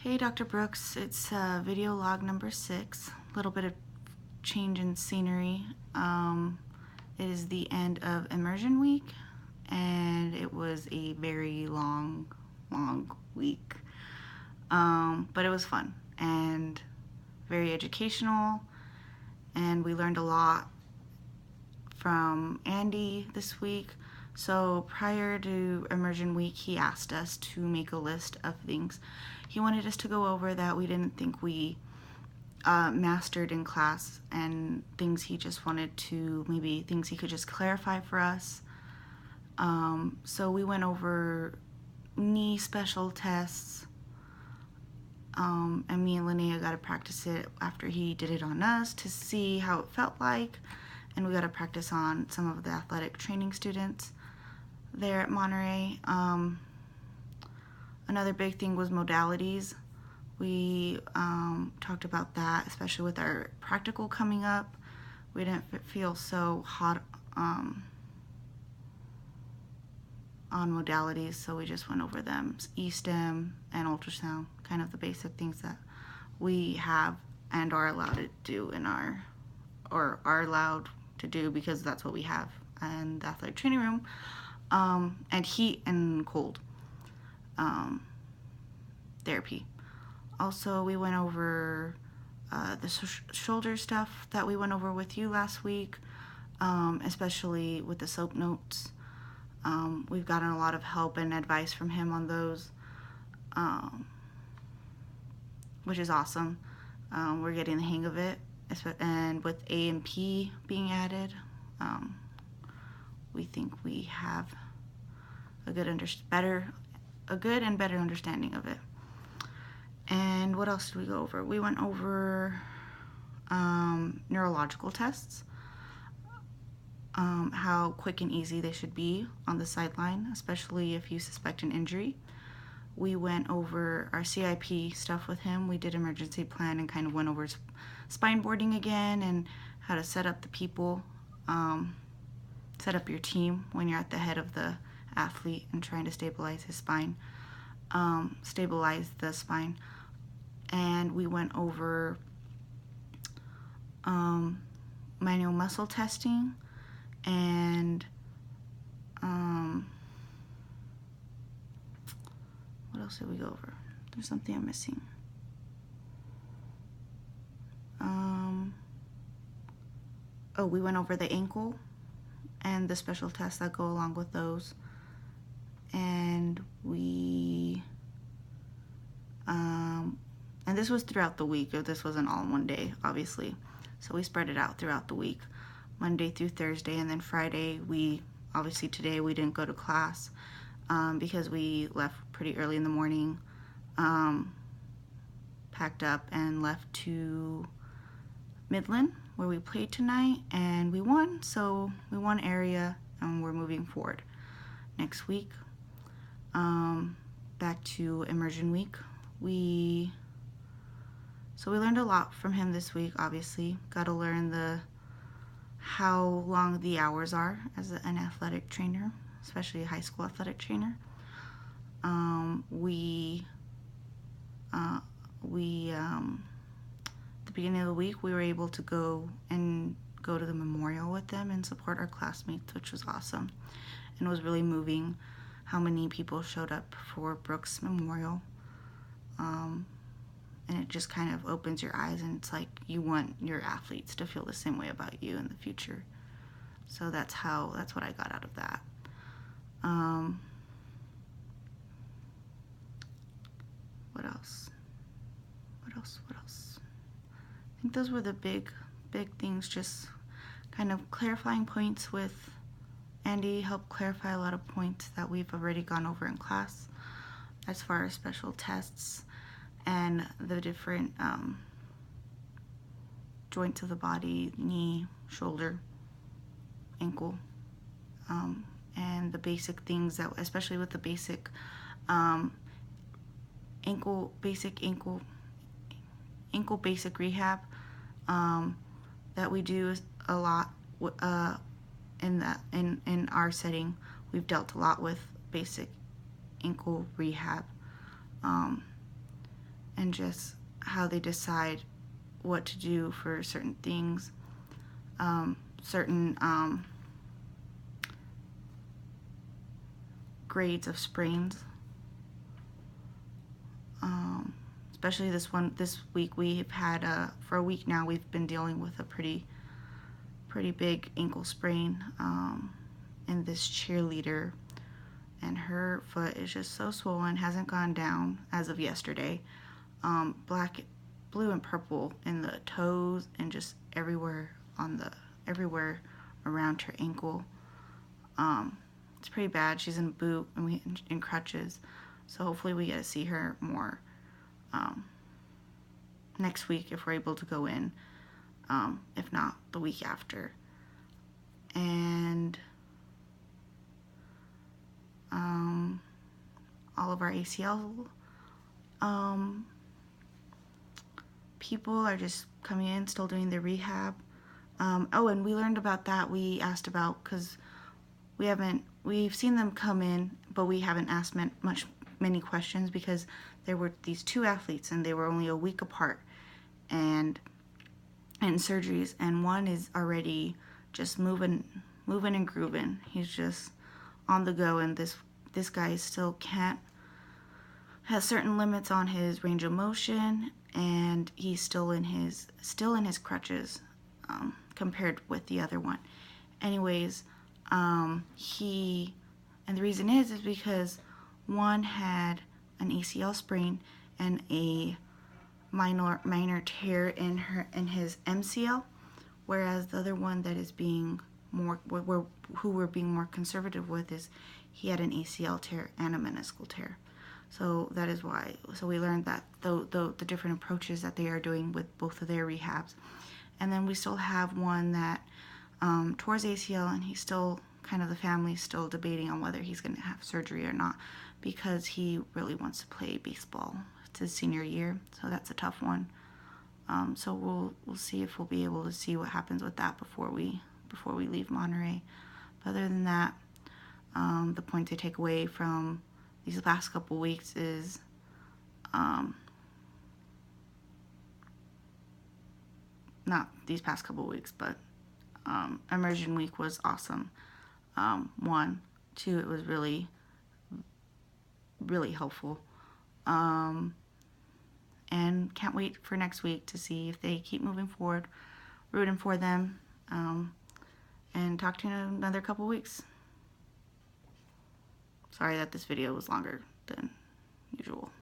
Hey Dr. Brooks, it's video log number 6. A little bit of change in scenery. It is the end of immersion week, and it was a very long week. But it was fun and very educational, and we learned a lot from Andy this week. So prior to immersion week, he asked us to make a list of things he wanted us to go over that we didn't think we mastered in class, and things he just wanted to, maybe things he could just clarify for us. So we went over knee special tests, and me and Linnea got to practice it after he did it on us to see how it felt like, and we got to practice on some of the athletic training students there at Monterey. Another big thing was modalities. We talked about that, especially with our practical coming up. We didn't feel so hot on modalities, so we just went over them. E-stim and ultrasound, kind of the basic things that we have and are allowed to do in our, or are allowed to do because that's what we have in the athletic training room. And heat and cold therapy. Also, we went over the shoulder stuff that we went over with you last week, especially with the SOAP notes. We've gotten a lot of help and advice from him on those, which is awesome. We're getting the hang of it, and with A and P being added, we think we have a good and better understanding of it. And what else did we go over? We went over neurological tests, how quick and easy they should be on the sideline, especially if you suspect an injury. We went over our CIP stuff with him. We did emergency plan and kind of went over spine boarding again and how to set up the people, set up your team when you're at the head of the athlete and trying to stabilize his spine, stabilize the spine. And we went over manual muscle testing and what else did we go over? There's something I'm missing. Oh, we went over the ankle and the special tests that go along with those. And we and this was throughout the week. This wasn't all in one day, obviously. So we spread it out throughout the week, Monday through Thursday, and then Friday, today we didn't go to class because we left pretty early in the morning, packed up and left to Midland, where we played tonight, and we won. So we won area, and we're moving forward next week. Back to immersion week. We learned a lot from him this week. Obviously, got to learn how long the hours are as an athletic trainer, especially a high school athletic trainer. At the beginning of the week, we were able to go to the memorial with them and support our classmates, which was awesome, and it was really moving how many people showed up for Brooks Memorial. And it just kind of opens your eyes, and it's like you want your athletes to feel the same way about you in the future. So that's what I got out of that. What else? I think those were the big things, just kind of clarifying points with Andy. Helped clarify a lot of points that we've already gone over in class as far as special tests and the different joints of the body, knee, shoulder, ankle, and the basic things that, especially with the basic ankle basic rehab that we do a lot in our setting. We've dealt a lot with basic ankle rehab, and just how they decide what to do for certain things, certain grades of sprains. Especially this week, we've had for a week now, we've been dealing with a pretty big ankle sprain, and this cheerleader, and her foot is just so swollen, hasn't gone down as of yesterday. Black, blue, and purple in the toes, and just everywhere around her ankle. It's pretty bad. She's in a boot and in crutches, so hopefully we get to see her more next week if we're able to go in. If not, the week after. And all of our ACL people are just coming in, still doing their rehab. Oh, and we learned about that. We asked about, because we've seen them come in, but we haven't asked many questions, because there were these two athletes and they were only a week apart and surgeries, and one is already just moving and grooving. He's just on the go, and this guy still has certain limits on his range of motion, and he's still in his crutches compared with the other one. Anyways, and the reason is because one had an ACL sprain and a minor tear in his MCL, whereas the other one that is being who we're being more conservative with, is he had an ACL tear and a meniscal tear. So that is why. So we learned that the different approaches that they are doing with both of their rehabs. And then we still have one that tore his ACL, and he's still the family's still debating on whether he's going to have surgery or not, because he really wants to play baseball. It's his senior year, so that's a tough one. So we'll see if we'll be able to see what happens with that before we leave Monterey. But other than that, the point to take away from these last couple weeks is not these past couple weeks, but Immersion Week was awesome. 1, 2, it was really helpful. And can't wait for next week to see if they keep moving forward. Rooting for them. And talk to you in another couple weeks. Sorry that this video was longer than usual.